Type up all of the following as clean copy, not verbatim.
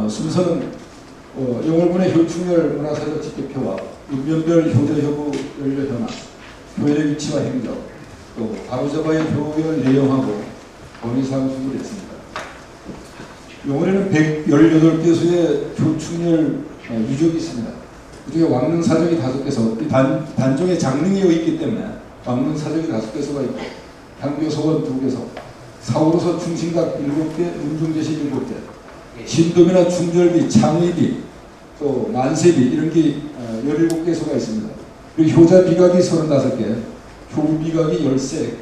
순서는 영월군의 효충열 문화사적 집계표와 읍면별 효자효부 연료현황, 교회의 위치와 행적, 또 바로잡아야 표열 내용하고 건의사항 준비했습니다. 영월에는 118개소의 효충열 유적이 있습니다. 그중에 왕릉사적이 5개소, 단종에 장릉이 있기 때문에 왕릉사적이 5개소가 있고 향교소원 2개소, 사오로서 충신각 7개, 문중제시 7개, 신도비나 충절비, 창의비, 또 만세비 이런 게 17개소가 있습니다. 그리고 효자 비각이 35개, 효부 비각이 13,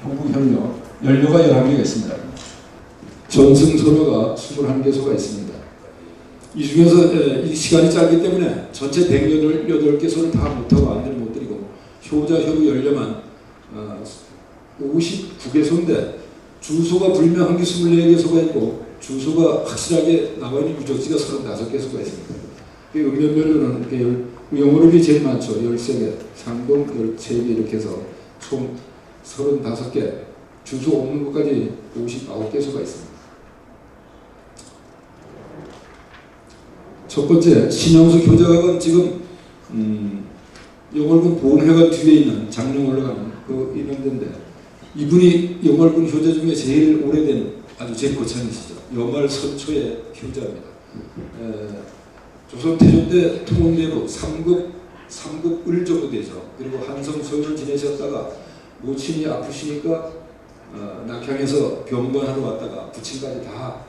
효부 연료가 11개가 있습니다. 전승 소녀가 21개소가 있습니다. 이 중에서 이 시간이 짧기 때문에 전체 118개소를 다 못하고 안내를 못 드리고 효자 효부 연료만 59개소인데 주소가 불명한 게 24개소가 있고 주소가 확실하게 나와 있는 유적지가 35개소가 있습니다. 읍면별로는 영월읍이 제일 많죠. 13개, 상동 13개 이렇게 해서 총 35개, 주소 없는 것까지 59개소가 있습니다. 첫 번째, 신영숙 효자각은 지금 영월군 보훈회관 뒤에 있는 장릉 올라가는 있는 데인데 이분이 영월군 효자 중에 제일 오래된 아주 제일 거창이시죠. 여말 선초의 효자입니다. 조선 태조 때 통원대로 3급 을 정도 되죠. 그리고 한성 서울을 지내셨다가 모친이 아프시니까 낙향에서 병관하러 왔다가 부친까지 다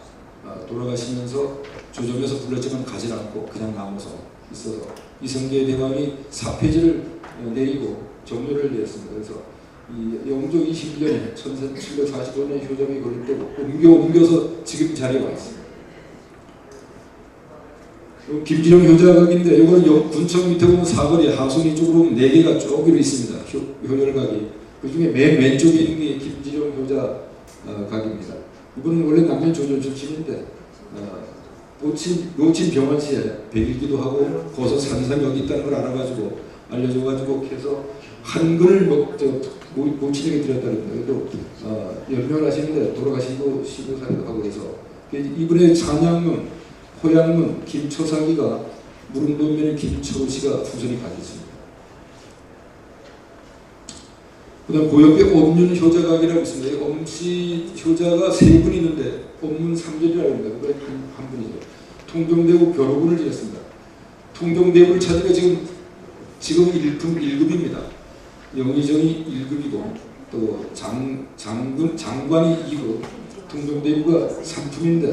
돌아가시면서 조정에서 불렀지만 가지 않고 그냥 남아서 있어서 이성계 대왕이 사폐지를 내리고 정료를 내렸습니다. 그래서 이 영조 21년에 1745년 효정이 걸릴 때고 옮겨서 지금 자리에 와 있습니다. 김진영 효자각인데 이거는 군청 밑에 보면 사거리 하순위 쪽으로 보면 4개가 쪼개로 있습니다. 효열각이. 그 중에 맨 왼쪽에 있는 게 김진영 효자 각입니다. 이분은 원래 남편 조전 출신인데 노친 병원시에 백일기도 하고 거기서 산삼이 여기 있다는 걸 알아가지고 알려줘가지고 해서 한글을 모친에게 드렸다는 거예요. 또 연명을 하시는데 돌아가시고 시부사기도 하고 해서 이분의 찬양문, 호양문, 김초사기가 무릉도면의 김초씨가 후손이 가졌습니다. 그 다음 고역의 엄륜 효자각이라고 있습니다. 엄씨 효자가 3분 있는데 엄문 3절이라고 합니다. 그게 한 분이죠. 통정대부 벼로군을 지냈습니다. 통정대부를 찾으니까 지금 1급입니다. 영의정이 1급이고 또 장관이 2급, 통정대부가 3품인데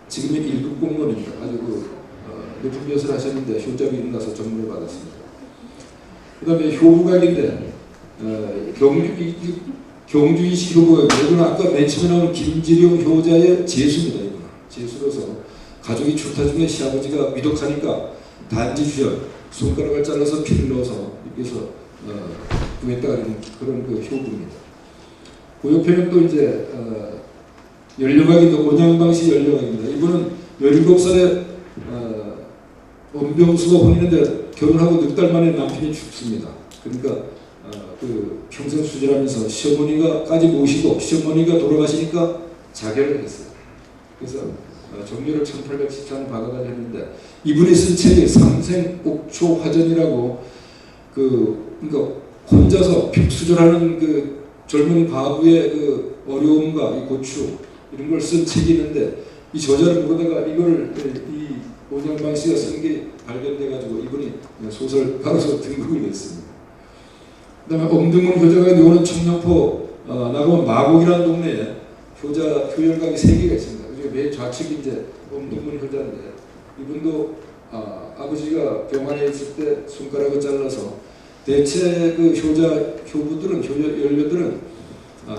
지금은 1급 공무원입니다. 아주 높은 벼슬 하셨는데 효자비 이름 나서 전문을 받았습니다. 그 다음에 효부각인데 경주이시 효부각, 이거는 아까 맨 처음에 나온 김지룡 효자의 제수입니다. 이거는 제수로서 가족이 출타 중에 시아버지가 위독하니까 단지주절 손가락을 잘라서 피를 넣어서 입에서 구했다 그런 효부입니다. 그 옆에는 또 이제 연료각인데 온양방시 연료각입니다. 이분은 17살에 엄병수가 혼인했는데 결혼하고 6달 만에 남편이 죽습니다. 그러니까 평생 수절하면서 시어머니가까지 모시고 시어머니가 돌아가시니까 자결을 했어요. 그래서 정료를 1814년 받아가려 했는데 이분이 쓴 책이 삼생옥초화전이라고 그러니까 혼자서 수절하는 젊은 과부의 어려움과 이 고추 이런 걸 쓴 책이 있는데 이 저자를 보다가 이걸 이 온양방 씨가 쓴 게 발견돼가지고 이분이 소설가로서 등극이 됐습니다. 그 다음에 엄등문 효자가 이거는 청룡포 나가면 마곡이라는 동네에 효열각이 3개가 있습니다. 그중에 맨 좌측이 이제 엄등문 효자인데 이분도 아버지가 병환에 있을 때 손가락을 잘라서 대체 효부들은 연료들은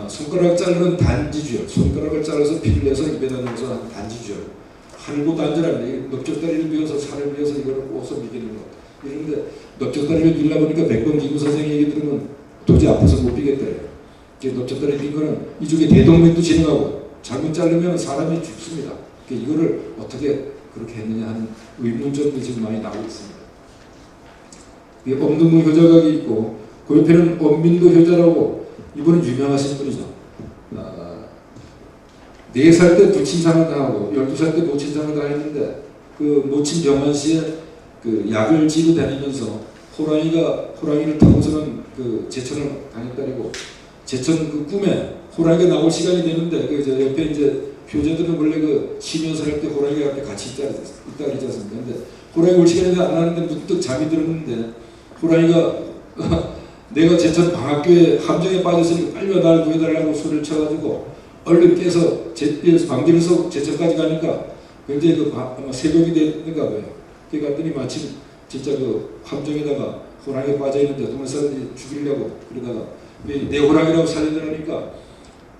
손가락 자르는 단지주열, 손가락을 잘라서 피를 내서 입에다 넣어서 하는 단지주열, 한고 단지랍니다. 넓적다리를 비워서 살을 비워서 이거를 꼬서 미기는 것. 이런데 넓적다리를 빌라 보니까 백범기구 선생의 얘기 들으면 도저히 아파서 못 비겠대요. 넓적다리 빈 거는 이쪽에 대동맥도 진행하고 잘못 자르면 사람이 죽습니다. 이거를 어떻게 그렇게 했느냐 하는 의문점도 지금 많이 나오고 있습니다. 엄등문 효자각이 있고 그 옆에는 엄민도 효자라고 이분은 유명하신 분이죠. 4살 때 불친상을 당하고 12살 때 모친상을 당했는데 그 모친 병원 씨에 그 약을 지고 다니면서 호랑이를 타고서는 그 제천을 다녔다리고 제천 그 꿈에 호랑이가 나올 시간이 되는데 그 저 옆에 이제 효자들은 원래 그 쉬면서 할 때 호랑이가 앞에 같이 있다 그러지 않습니까? 근데 호랑이 올 시간이 안 나는데 문득 잠이 들었는데 호랑이가 내가 제천 방학교에 함정에 빠졌으니까 빨리 와 나를 구해달라고 소리를 쳐가지고 얼른 깨서 방길에서 제천까지 가니까 굉장히 아마 새벽이 됐는가 봐요. 그래 갔더니 마침 진짜 그 함정에다가 호랑이가 빠져있는데 동네 사람들이 죽이려고 그러다가 내 호랑이라고 살려달라니까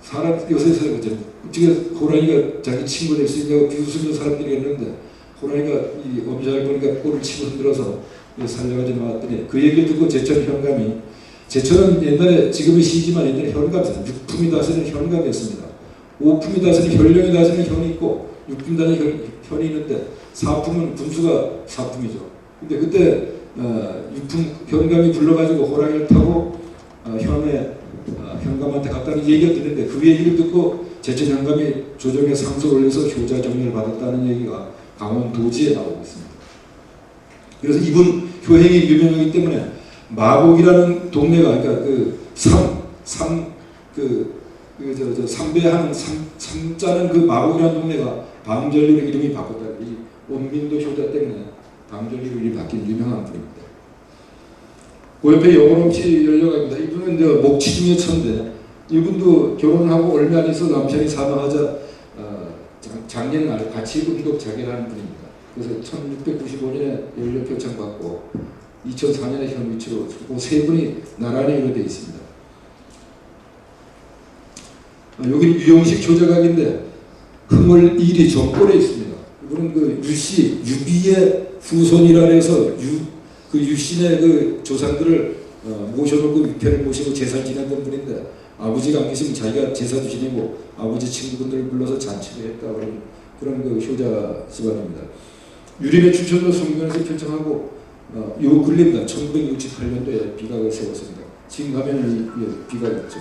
사람 요새서 어떻게 호랑이가 자기 친구 될 수 있냐고 비웃으면서 사람들이 했는데 호랑이가 이 엄살을 보니까 꼬리를 치고 흔들어서 살려가지고 나왔더니 그 얘기를 듣고 제천 현감이 제천은 옛날에 지금은 시지만 옛날에 현감이었어요. 육품이 다스리는 현감이었습니다. 오품이 다스리는 현령이 다스리는 현이 있고 육품 다스리는 현이 있는데 사품은 분수가 사품이죠. 근데 그때 육품 현감이 불러가지고 호랑이를 타고 현감한테 갔다는 얘기가 듣는데 그 얘기를 듣고 제천 현감이 조정에 상소를 올려서 효자 정리를 받았다는 얘기가 강원도지에 나오고 있습니다. 그래서 이분 효행이 유명하기 때문에 마곡이라는 동네가 그러니까 삼배하는 삼자는 그 마곡이라는 동네가 방전리로 이름이 바꿨다. 이 원민도 효자 때문에 방전리로 이름이 바뀐 유명한 분입니다. 그 옆에 여고롬씨 연려갑니다. 이분은 이제 목치중의 천대. 이분도 결혼하고 얼마 안 있어 남편이 사망하자 작년날 같이 음독 자결하는 분입니다. 그래서 1695년에 연료표창 받고 2004년에 현위치로 그 세 분이 나란히 되어 있습니다. 여기는 유영식 효자각인데 흥월 1이 정골에 있습니다. 이분은 그 유씨 유비의 후손이라 해서 그 유신의 그 조상들을 모셔놓고 위패를 모시고 제사를 지냈던 분인데 아버지가 안 계시면 자기가 제사도 지내고 아버지 친구분들을 불러서 잔치를 했다 그런 그 효자 집안입니다. 유림의 추천도 성균에서 결정하고 요 근래입니다. 1968년도에 비각을 세웠습니다. 지금 가면은 비각이 있죠.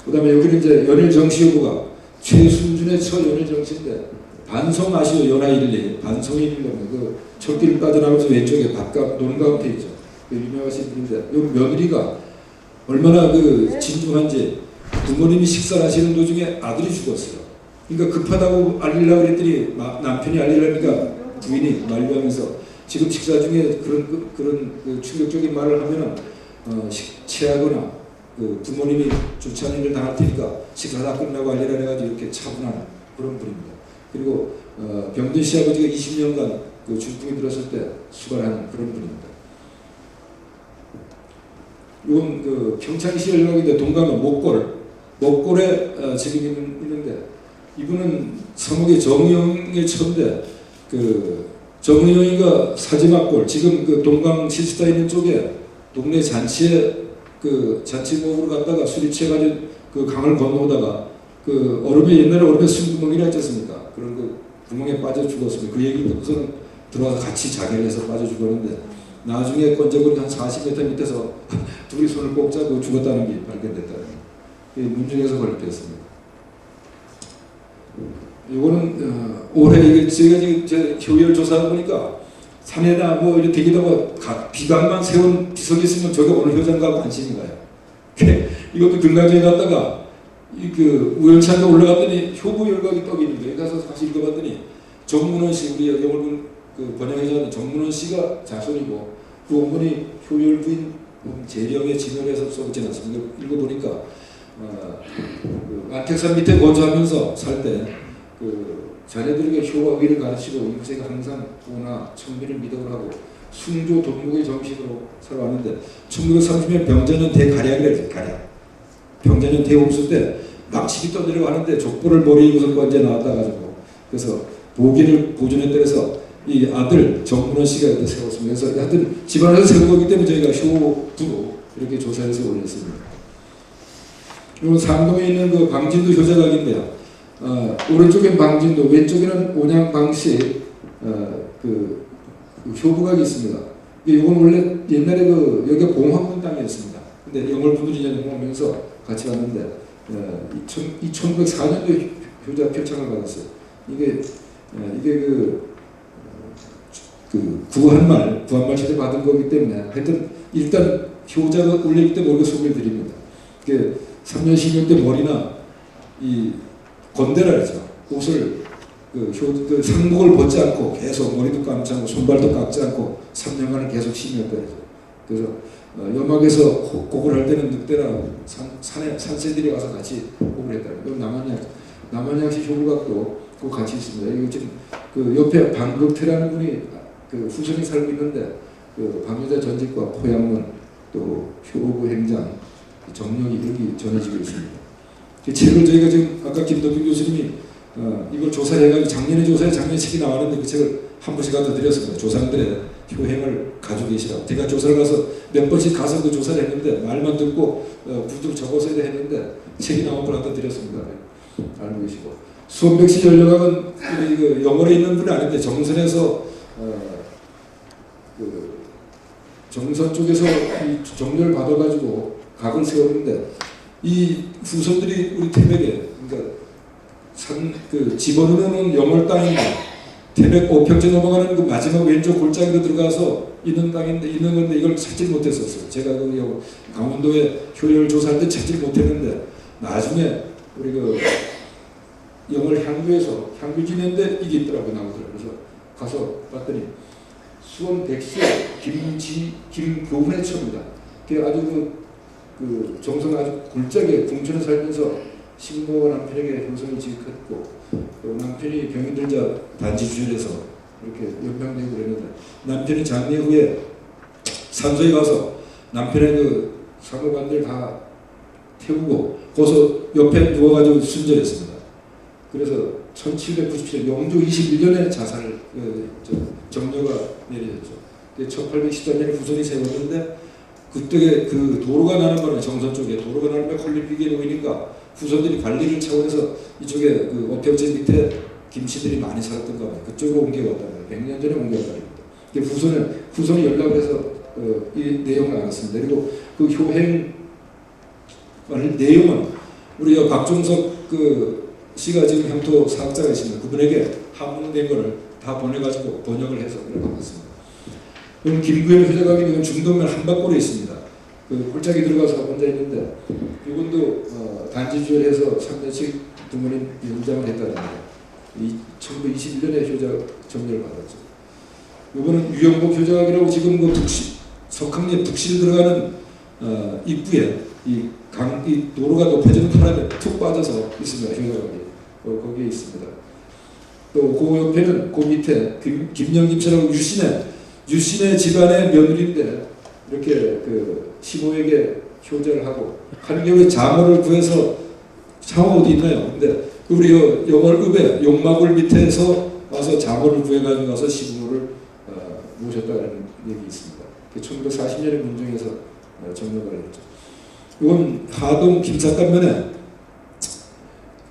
그 다음에 여기는 이제 연일 정시여부가 최순준의 첫 연일 정시인데 반성 아시오 연하일리 반성일리면 그 철길 빠져나가면서 왼쪽에 바깥 논가운데 있죠. 유명하신 분인데 여기 며느리가 얼마나 그 진중한지 부모님이 식사를 하시는 도중에 아들이 죽었어요. 그러니까 급하다고 알리려고 그랬더니 남편이 알리려니까 부인이 만류하면서 지금 식사 중에 그런 그 충격적인 말을 하면은 체하거나 그 부모님이 주차한 일을 당할 테니까 식사 다 끝나고 알리라 해가지고 이렇게 차분한 그런 분입니다. 그리고 병든 시아버지가 20년간 그 중풍이 들었을 때 수발한 그런 분입니다. 이건 그 평창시 연락인데 동강은 목골에 지금 있는데 이분은 서목의 정의영의 처인데 그 정의영이가 사지막골 지금 그 동강 시스타 있는 쪽에 동네 잔치에 그 잔치목으로 갔다가 술이 취해가지고 그 강을 건너오다가 그 옛날에 얼음에 숨구멍이라 했지 않습니까? 그런 그 구멍에 빠져 죽었습니다. 그 얘기를 듣고서는 들어와서 같이 자결을 해서 빠져 죽었는데 나중에 건져보니 한 40m 밑에서 둘이 손을 꼭 잡고 죽었다는 게 발견됐다는 문중에서 걸렸습니다. 이거는 올해 제가 지금 효율 조사하다 보니까 산에다 뭐 이렇게 되기다가 비강만 세운 비석이 있으면 저게 오늘 효장과 관심인가요? 이것도 금강정에 갔다가 그 우연찮게 올라갔더니 효부 열각이 떡이 있는데 가서 다시 읽어봤더니 정문원 씨 우리 영월군 그 번영회장 정문원 씨가 자손이고 그 어머니 효율 부인 재령의 진열에서 써보지 않습니까? 읽어보니까 그 안택산 밑에 거주하면서 살 때 그 자녀들에게 효와 의를 가르치고 인생에 항상 부나 청미를 미덕을 하고 숭조 돈목의 정신으로 살아왔는데 1930년 병자년 대가량이라고 가량 병자년 대홍수 때 막치기 떠내려고 하는데 족보를 머리에 우선 건져 나왔다 가지고 그래서 보기를 보존했다 해서 이 아들 정문원 씨가 이렇게 세웠습니다. 그래서 하여튼 집안에서 세운 거기 때문에 저희가 효부로 이렇게 조사해서 올렸습니다. 이건 상동에 있는 그 방진도 효자각인데요. 오른쪽엔 방진도, 왼쪽에는 온양방씨 그 효부각이 있습니다. 이건 원래 옛날에 여기가 봉화군 땅이었습니다. 근데 영월분들이 이제 오면서 같이 왔는데 1904년도에 효자 표창을 받았어요. 이게 구한말 시대 받은 거기 때문에 하여튼 일단 효자가 올리기 때문에 우리가 소개를 드립니다. 3년 10년 때 머리나 이 건대라 그러죠. 옷을 상복을 벗지 않고 계속 머리도 감지 않고 손발도 깎지 않고 3년간을 계속 심었다 그러죠. 그래서 염막에서 곡을 할 때는 늑대나 산새들이 와서 같이 곡을 했다. 남한약시 효부각도 그 같이 있습니다. 이거 지금 그 옆에 방극태라는 분이 그 후손이 살고 있는데 그 방여자 전직과 포양문 또 효부 행장 정력이 여기 전해지고 있습니다. 그 책을 저희가 지금 아까 김덕균 교수님이 이걸 조사해가지고 작년에 책이 나왔는데 그 책을 한 번씩 갖다 드렸습니다. 조상들의 효행을 가지고 계시라고. 제가 조사를 가서 몇 번씩 가서 그 조사를 했는데 말만 듣고 부드로 적어서 했는데 책이 나온 걸 갖다 드렸습니다. 알고 계시고 수원백시 연료각은 그 영월에 있는 분이 아닌데 정선에서 그 정선 쪽에서 이 정렬을 받아가지고 각을 세웠는데 이 후손들이 우리 태백에 그러니까 집어넣는 영월 땅인데 태백 오평제 넘어가는 그 마지막 왼쪽 골짜기로 들어가서 있는 건데 이걸 찾질 못했었어요. 제가 그 강원도에 효율 조사할 때 찾질 못했는데 나중에 우리 그 영월 향교에서 향교지인데 이게 있더라고요. 나오더라고요. 그래서 가서 봤더니 수원 백시 김교훈의 처입니다. 그게 아주 그 정성 아주 굴짝에 궁천에 살면서 신부와 남편에게 효성이 지극했고 또 남편이 병이 들자 단지 주절해서 이렇게 연명되고 그랬는데 남편이 장례 후에 산소에 가서 남편의 그 사무관들 다 태우고 거기서 옆에 누워가지고 순절했습니다. 그래서 1797년 영조 21년에 자살을 정료가 내려졌죠. 1814년에 후손이 세웠는데 그때 그 도로가 나는 거는 정선 쪽에 도로가 나는 거 콜림픽에 놓이니까 후손들이 관리를 차원해서 이쪽에 그 어평제 밑에 김씨들이 많이 살았던가 봐요. 그쪽으로 옮겨왔다는 거예요. 100년 전에 옮겨왔다는 거예요. 후손이 연락을 해서 이 내용을 알았습니다. 그리고 그 효행 내용은 우리 박종석 그 씨가 지금 향토 사학자가 있습니다. 그분에게 한문된 거를 다 보내가지고 번역을 해서 받았습니다. 그럼 김구현 효자각이 중동면 한박골에 있습니다. 그 골짜기 들어가서 혼자 있는데 이분도 단지주열해서 3년씩 부모님 연장을 했다는 거예요. 1921년에 효자 정렬을 받았죠. 이거는 유영복 효자각이라고 지금 그 석항리 북실 들어가는 입구에 이 도로가 높아지는 바람에 툭 빠져서 있습니다. 효자각이 거기에 있습니다. 또 그 옆에는 그 밑에 김영김씨라고 유신의 집안의 며느리인데 이렇게 그 시모에게 효자를 하고 한겨울에 자모를 구해서 자모 어디 있나요? 근데 우리 영월읍에 용마굴 밑에서 와서 자모를 구해가지고 가서 시모를 모셨다는 얘기 있습니다. 1940년에 문정에서 정력을 했죠. 이건 하동 김삿간면에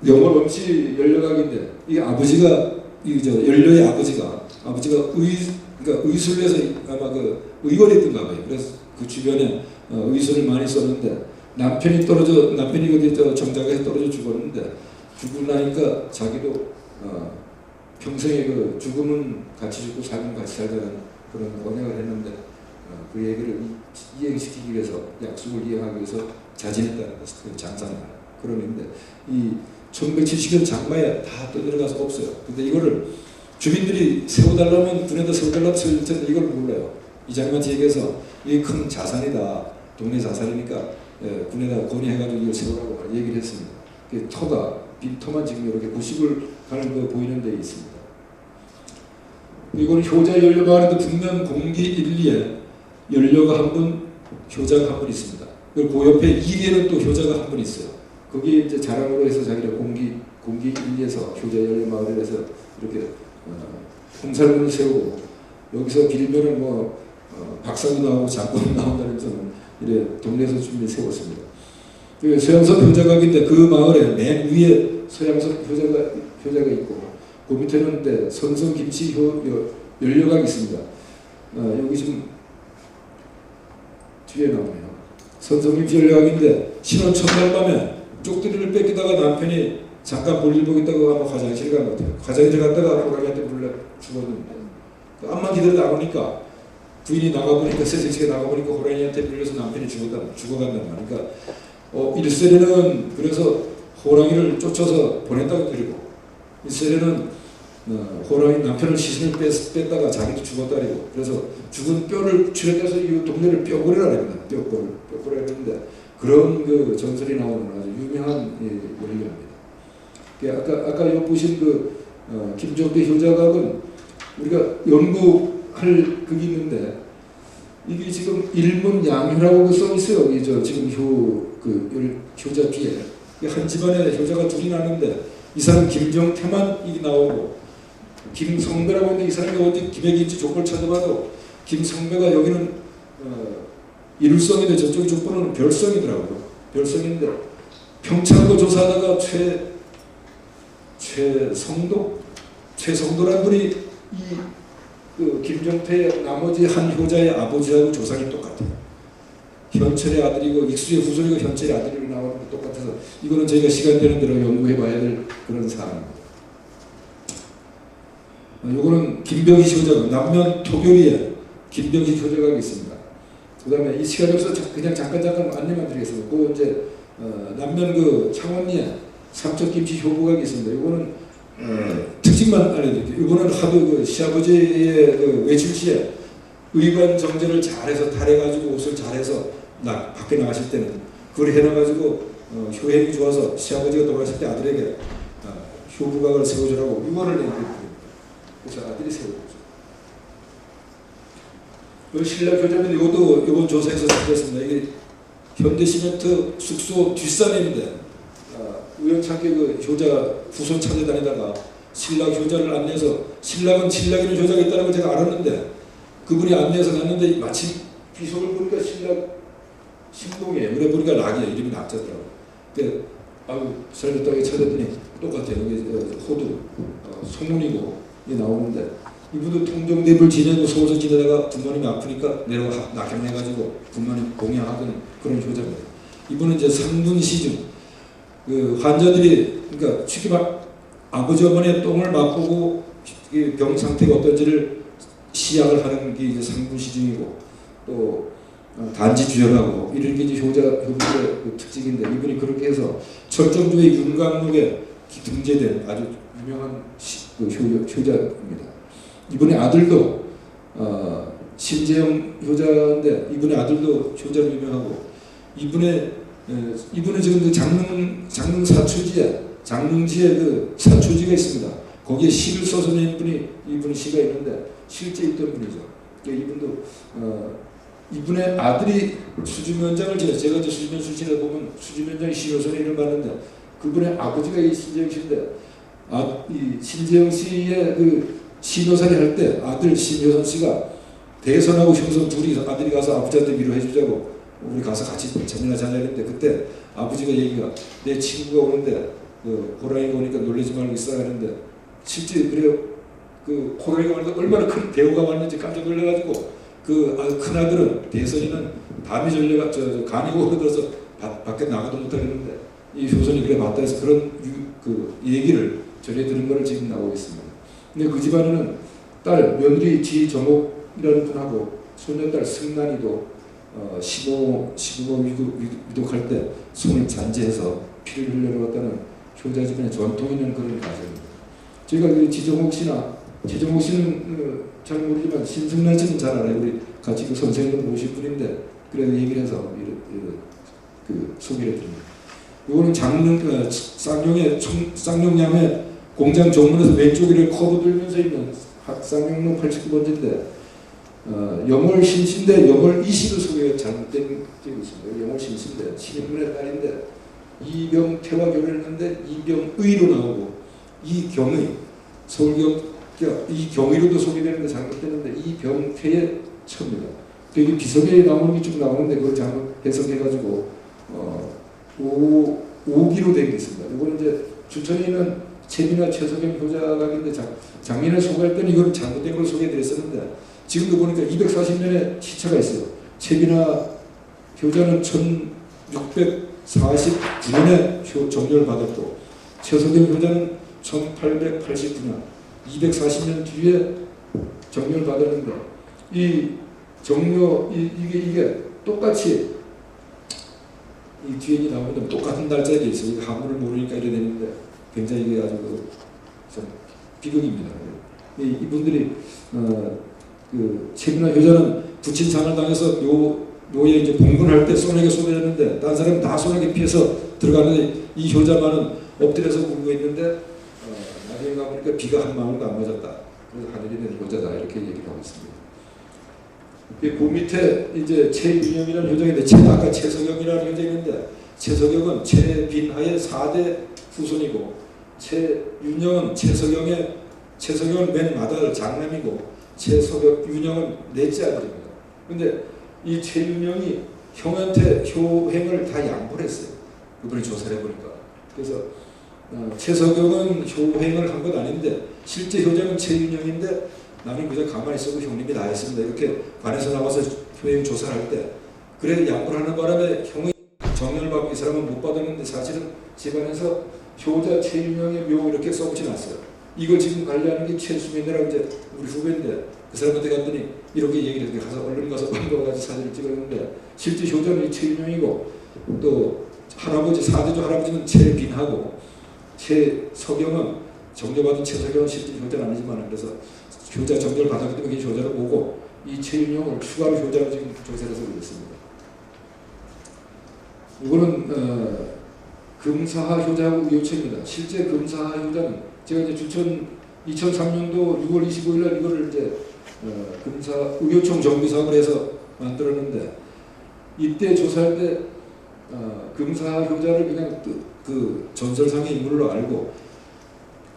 영월 엄씨 연료각인데 이 아버지가 연료의 아버지가 그러니까 의술을 해서 아마 그 의원이 있던가 봐요. 그래서 그 주변에 의술을 많이 썼는데 남편이 거기 정작에서 떨어져 죽었는데 죽고 나니까 자기도 평생에 그 죽음은 같이 죽고 삶은 같이 살자는 그런 언약을 했는데 그 얘기를 이행시키기 위해서 약속을 이행하기 위해서 자진했다는 그 장사날 그런 의미인데 이 1970년 장마에 다 떠들어가서 없어요. 근데 이거를 주민들이 세워달라면 군에다 세워달라면 세울 텐데 이걸 몰라요. 이장님한테 얘기해서 이게 큰 자산이다. 동네 자산이니까 군에다 건의해가지고 이걸 세우라고 얘기를 했습니다. 그 터가 빈 터만 지금 이렇게 90을 가는 거 보이는 데 있습니다. 이거는 효자 연료가 하는데 북면 공기 1, 2에 연료가 한 분, 효자가 한 분 있습니다. 그리고 그 옆에 2에는 또 효자가 한 분 있어요. 거기에 이제 자랑으로 해서 자기가 공기 1, 2에서 효자 연료 마을을 해서 이렇게 홍살문을 세우고 여기서 길면은 박사도 나오고 장군도 나온다는 점은 이래 동네에서 준비 세웠습니다. 그 서양섭 효자각인데 그 마을에 맨 위에 서양섭 효자가 있고 그 밑에는 선성 김씨 연료각이 있습니다. 여기 지금 뒤에 나오네요. 선성 김씨 연료각인데 신혼 첫날 밤에 쪽다리를 뺏기다가 남편이 잠깐 볼일 보겠다고 아마 화장실 간 것 같아요. 화장실 갔다가 호랑이한테 물려 죽었는데 암만 기다려 나오니까 부인이 나가보니까 새색시게 나가보니까 호랑이한테 물려서 남편이 죽어간단 말이야. 그러니까 일세례는 그래서 호랑이를 쫓아서 보냈다고 그리고 일세례는 호랑이 남편을 시신을 뺐다가 자기도 죽었다리고 그래서 죽은 뼈를 추려내서 이 동네를 뼈고래라 그럽니다. 뼈고래 그러는데 그런 그 전설이 나오는 아주 유명한 원리입니다. 아까 요 보신 김종대 효자각은 우리가 연구할 그게 있는데 이게 지금 일문양효라고 써 있어요. 지금 효자 뒤에 한 집안에 효자가 둘이 나는데 이 사람 김정태만 이게 나오고 김성배라고 했는데 이 사람이 어디 김해김치 족보를 찾아봐도 김성배가 여기는 일성인데 저쪽이 족보는 별성이더라고요. 별성인데 평창도 조사하다가 최성도라는 분이 김정태의 나머지 한 효자의 아버지하고 조상이 똑같아요. 현철의 아들이고 익수의 후손이고 현철의 아들이고 나오는 게 똑같아서 이거는 저희가 시간 되는 대로 연구해 봐야 될 그런 사안입니다. 요거는 김병희 효자가 남면 토교리에 김병희 효자가 있습니다. 그 다음에 이 시간이 없어서 그냥 잠깐 안내만 드리겠습니다. 그 이제 남면 창원리에 삼척김치 효부각이 있습니다. 요거는 특징만 알려드릴게요. 이거는 하도 시아버지의 외출 시에 의관 정제를 잘해서 달해가지고 옷을 잘해서 밖에 나가실 때는 그걸 해놔가지고 효행이 좋아서 시아버지가 돌아가실 때 아들에게 효부각을 세워주라고 유언을 내드립니다. 그래서 아들이 세워주죠. 신라 교자면 이번 조사에서 찾았습니다. 이게 현대시멘트 숙소 뒷산입니다. 우연찮게 효자 후손 찾아다니다가 신라 효자를 안내해서 신라에는 효자가 있다는 걸 제가 알았는데 그분이 안내해서 갔는데 마침 비속을 보니까 신라 신동이에요. 그래 보니까 락이에요. 이름이 낙자더라고요. 근데 설렸다고 찾았더니 똑같아요. 여기 호두 송문이고 이게 나오는데 이분도 통정대불 지내고 서울서 지내다가 부모님이 아프니까 내려가 낙향해가지고 부모님 공양하던 그런 효자입니다. 이분은 이제 상분시중 환자들이 그러니까 쉽게 말 아버지 어머니의 똥을 맛보고 병 상태가 어떤지를 시약을 하는 게 이제 상분시중이고 또 단지주혈하고 이런 게 이제 효자의 특징인데 이분이 그렇게 해서 철정조의 윤광록에 등재된 아주 유명한 효자입니다. 이분의 아들도 신재영 효자인데 이분의 아들도 효자로 유명하고 이분은 지금 장릉 장릉지에 사초지가 있습니다. 거기에 시를 써서 낸 이분의 시가 있는데 실제 있던 분이죠. 이분도 이분의 아들이 수주면장을 제가 이제 수주면 출신에 보면 수주면장이 시효선에 이름 받는데 그분의 아버지가 이 신재영 씨인데 이 신재영 씨의 시노살이 할 때 아들 신효선 씨가 대선하고 형선 둘이 아들이 가서 아버지한테 위로해 주자고 우리 가서 같이 잠이나 자자 했는데 그때 아버지가 얘기가 내 친구가 오는데 호랑이가 오니까 놀라지 말고 있어야 하는데 실제 그래요. 호랑이가 오니까 얼마나 큰 배우가 왔는지 깜짝 놀라가지고 큰아들은 대선이는 담이 절려가 간이 오르들어서 밖에 나가도 못하겠는데 이 효선이 그래 봤다 해서 그런 얘기를 전해 들은 거를 지금 나오고 있습니다. 근데 그 집안에는 딸 며느리 지정옥이라는 분하고 손녀딸 승란이도 시부모 위독할 때 손을 잔재해서 피를 흘려놓았다는 효자 집안의 전통 있는 그런 가정입니다. 저희가 지정옥 씨는 잘 모르지만 신승란 씨는 잘 알아요. 우리 같이 선생님을 모실 분인데 그래도 얘기를 해서 소개를 드립니다. 이거는 쌍용ям의 공장 정문에서 왼쪽에 커브 들면서 있는 쌍용로 89번지인데 영월 신신대 영월 이씨로 소개가 잘못된 적이 있습니다. 영월 신신대 신인문의 딸인데 이병태와 결혼했는데 이병의로 나오고 이경의 서울경 이경의로도 소개되는데 잘못됐는데 이병태의 처입니다. 여기 비석에 나오는 게 좀 나오는데 그걸 잘못 해석해가지고 오기로 된 게 있습니다. 이거는 이제 주천에 있는 채비나 최석영 효자각인데 작년에 소개할 때는 이걸 잘못된 걸 소개해드렸었는데 지금도 보니까 240년의 시차가 있어요. 채비나 효자는 1949년에 정렬을 받았고 최석영 효자는 1889년 240년 뒤에 정렬을 받았는데 이 정묘 이게 똑같이 이 뒤에 나오면 똑같은 날짜에 돼 있어요. 한문을 모르니까 이래 되는데 굉장히 이게 아주 좀 비극입니다. 이분들이 그 최민화 효자는 부친 상을 당해서 묘에 이제 봉근할 때 소나기 쏟아졌는데 다른 사람은 다 소나기 피해서 들어가는데 이 효자만은 엎드려서 울고 있는데 나중에 가보니까 비가 한 방울도 안 맞았다. 그래서 하늘이 낸 효자다 이렇게 얘기를 하고 있습니다. 그 밑에 이제 최윤영이라는 효자인데 아까 최석영이라는 효자 있는데 최석영은 최빈하의 4대 후손이고 최윤영은 최석영은 맨 맏아들 장남이고 윤영은 넷째 아들입니다. 근데 이 최윤영이 형한테 효행을 다 양보를 했어요. 이번에 조사를 해보니까. 그래서 최석영은 효행을 한 건 아닌데 실제 효자는 최윤영인데 나는 그저 가만히 있어도 형님이 다 했습니다. 이렇게 관에서 나와서 효행 조사를 할 때 그래 양보를 하는 바람에 형이 정렬을 받고 이 사람은 못 받았는데 사실은 집안에서 효자 최윤영의 묘 이렇게 써붙여놨어요. 이걸 지금 관리하는 게 최수민이라고 이제 우리 후배인데 그 사람한테 갔더니 이렇게 얘기를 해서 가서 얼른 가서 반가워가지고 사진을 찍었는데 실제 효자는 최윤영이고 또 할아버지 4대조 할아버지는 최빈하고 최석영은 정조받은 최석영은 실제 효자는 아니지만 그래서 효자 정렬을 받았기 때문에 효자를 보고 이 최윤영을 추가로 효자로 지금 조사를 해서 올렸습니다. 이거는 금사하 효자하고 요청입니다. 실제 금사하 효자는 제가 이제 2003년도 6월 25일 날 이거를 이제 금사 의료총 정비 사업을 해서 만들었는데 이때 조사할 때 금사하 효자를 그냥 그 전설상의 인물로 알고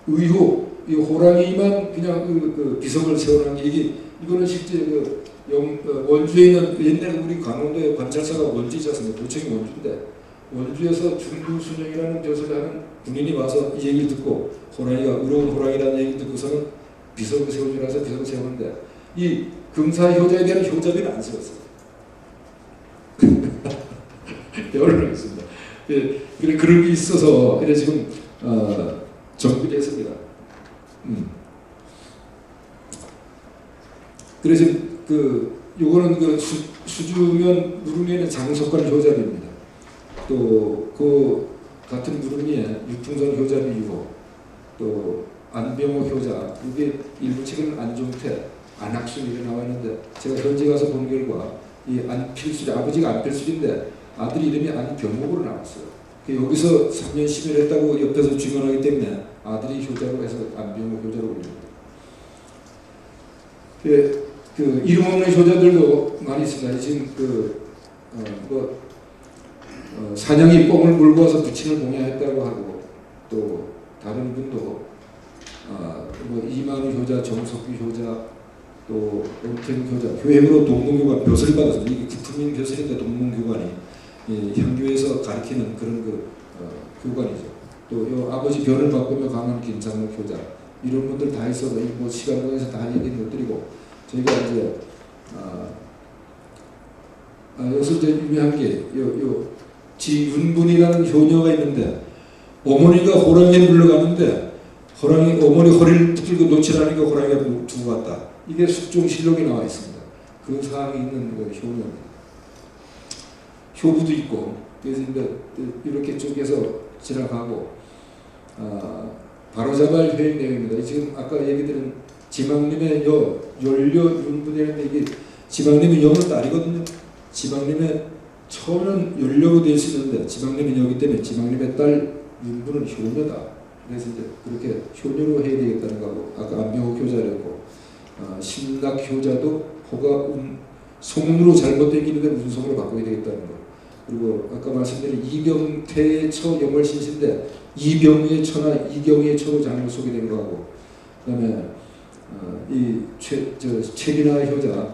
의호 이 호랑이만 그냥 그 비석을 세워놓은 게 이거는 실제 원주에 있는 옛날 우리 강원도의 관찰사가 원주이지 않습니까? 도청이 원주인데 원주에서 중두순영이라는 벼슬을 하는 군인이 와서 이 얘기를 듣고 호랑이가 의로운 호랑이라는 얘기를 듣고서는 비석을 세워주라서 비석을 세우는데 이 금사 효자에 대한 효자비는 안 세웠어요. 배우를 하겠습니다. 예, 그런 게 있어서 그래 지금 정비를 했습니다. 그래서 요거는 수주면 누룽이에는 장석관 효자비입니다. 또 그 같은 누룽이에 유풍선 효자비이고 또 안병호 효자 이게 일부 책에는 안종태, 안학순 이렇게 나와 있는데 제가 현지 가서 본 결과 이 안필수 아버지가 안필수인데 아들 이름이 안병옥으로 나왔어요. 여기서 3년 10일 했다고 옆에서 증언하기 때문에 아들이 효자로 해서 안병옥 효자로 올립니다. 그 이름 없는 효자들도 많이 있습니다. 지금 사냥이 뽕을 물고 와서 부친을 봉양했다고 하고 또 다른 분도 이만우 효자, 정석규 효자, 또 온택 효자, 교회로 동문교관 벼슬 받았습니다. 이게 국민 벼슬인데 동문교관이 향교에서 가르치는 그런 교관이죠. 또 요 아버지 변을 바꾸며 강한 김창록 효자 이런 분들 다 있어서 뭐 시간 관계에서 다 얘기는 못 드리고 저희가 이제 여기서 이제 유명한 게 지윤분이라는 효녀가 있는데 어머니가 호랑이에 물러가는데 어머니 허리를 붙들고 놓치라니까 호랑이가 두고 갔다. 이게 숙종실록에 나와 있습니다. 그 사항이 있는 효녀입니다. 효부도 있고 그래서 이렇게 쪼개서 지나가고 바로잡을 효행 내용입니다. 지금 아까 얘기 드린 지망님의 연료윤분이라는 이게 지망님은 영은 딸이거든요. 지망님의 처음은 연료로 되어 있는데 지망님이 여기 때문에 지망님의 딸 윤분은 효녀다. 그래서 이제 그렇게 효녀로 해야 되겠다는 거고 아까 안병옥 효자랬고 신락 효자도 호가 송으로 잘못된 길인데 운송으로 바꿔야 되겠다는 거. 그리고 아까 말씀드린 이병태의 처 영월신신데 이병의 처나 이경의 처로 잘못 소개된 거하고 그다음에 이 최빈화 효자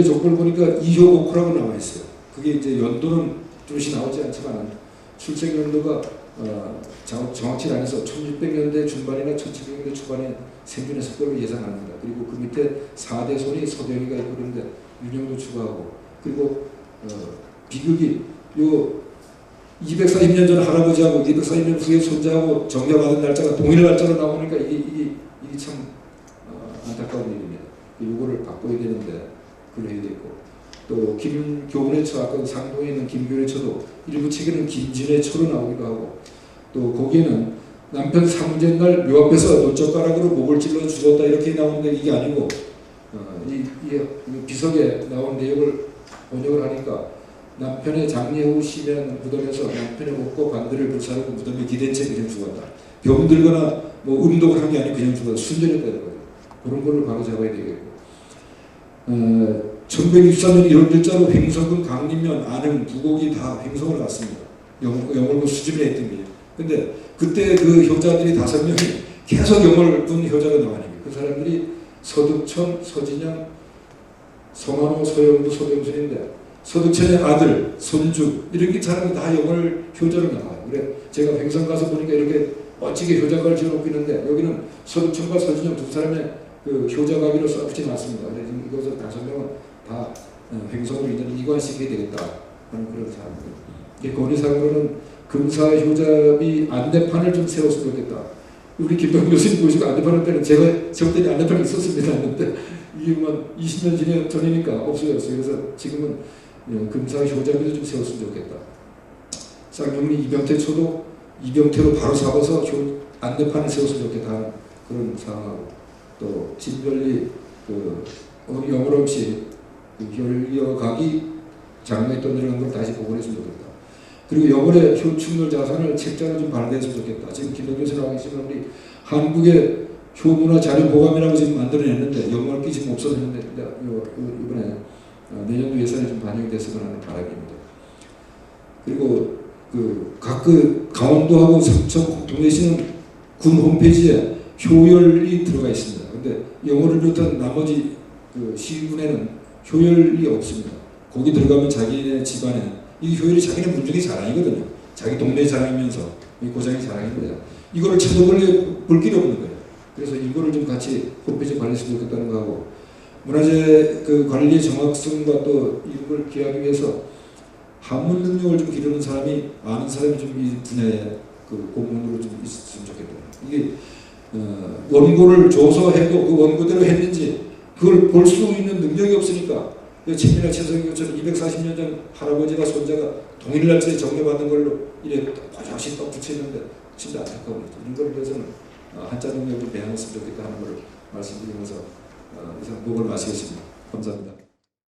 족보를 보니까 이효옥호라고 나와 있어요. 그게 이제 연도는 뚜렷이 나오지 않지만 출생 연도가 정확치 않아서 1600년대 중반이나 1700년대 초반에 생존했을 걸로 예상합니다. 그리고 그 밑에 4대 손이 서경이가 있고 그런데 윤영도 추가하고 그리고 비극이 240년 전 할아버지하고 240년 후에 손자하고 정려받은 날짜가 동일 날짜로 나오니까 이게 참 안타까운 일입니다. 이거를 바꿔야 되는데 그걸 해야 되고, 또 김교훈의 처, 아까 상동에 있는 김교훈의 처도 일부 책에는 김진의 처로 나오기도 하고, 또 거기에는 남편 상제 날 묘 앞에서 노젓가락으로 목을 찔러 죽었다 이렇게 나오는데 이게 아니고 이 비석에 나온 내용을 번역을 하니까 남편의 장례 후 시면 무덤에서 남편의 옷과 관들을 불사르고 무덤에 기댄 채 그냥 죽었다. 병들거나 뭐 운동을 한 게 아니고 그냥 죽었다. 순전했다는 거예요. 그런 걸로 바로 잡아야 되겠고, 1163년 1월 1일자로 횡성군 강림면 안흥 두 곡이 다 횡성을 갔습니다. 영월군 수집에 했던 게. 근데 그때 그 효자들이 5명이 계속 영월군 효자로 나와요. 그 사람들이 서득천, 서진영, 성한호, 서영도, 서병순인데 서득천의 아들, 손주 이런 사람이 다 영월 효자로 나와요. 그래 제가 횡성 가서 보니까 이렇게 멋지게 효자가를 지어놓고 있는데 여기는 서득천과 서진영 두 사람의 그 효자가기로 써붙이지 않습니다. 그래서 이것을 5명은 다 횡성으로 인연 이관시켜야 되겠다 하는 그런 사람들. 권위상으로는 금사효자비 안내판을 좀 세웠으면 좋겠다. 우리 김동 교수님 보시고 안내판 때는 제가 그때 안내판이 있었습니다. 했는데 이게 뭐 20년 전이니까 없어졌어요. 그래서 지금은 금사효자비도 좀 세웠으면 좋겠다. 쌍용리 이병태 초도 이병태로 바로 잡아서 안내판을 세웠으면 좋겠다. 그런 상황하고, 또 진별리 영월 없이 결여각이 장래했던 이런 걸 다시 복원했으면 좋겠다. 그리고 영월의 효충돌 자산을 책자로 좀 발견했으면 좋겠다. 지금 김동 교수 나와 계시면 우리 한국의 효문화 자료 보관이라고 지금 만들어냈는데 영월기 지금 없어졌는데 이번에 내년도 예산이 좀 반영이 됐으면 하는 바람입니다. 그리고 각 강원도하고 삼척 동래시는 군 홈페이지에 효열이 들어가 있습니다. 근데 영월을 비롯한 나머지 시군에는 효열이 없습니다. 거기 들어가면 자기네 집안에 이 효열이 자기네 문중의 자랑이거든요. 자기 동네 자랑이면서 이 고장의 자랑인데 이거를 찾아볼 길이 없는 거예요. 그래서 이거를 좀 같이 홈페이지 관리했으면 좋겠다는 거하고, 문화재 관리의 정확성과 또 이걸 기하기 위해서 한문 능력을 좀 기르는 사람이 아는 사람이 좀 이 분야에 공무원으로 좀 있었으면 좋겠다. 이게 원고를 줘서 해도 그 원고대로 했는지 그걸 볼 수 있는 능력이 없으니까 최민아 최성규처럼 240년 전 할아버지나 손자가 동일 날짜에 정려받은 걸로 이래 고장시 딱 붙여있는데 진짜 안타까워요. 이런 걸 위해서는 한자 능력을 배양했으면 좋겠다 하는 걸 말씀드리면서 이상 목을 마치겠습니다. 감사합니다.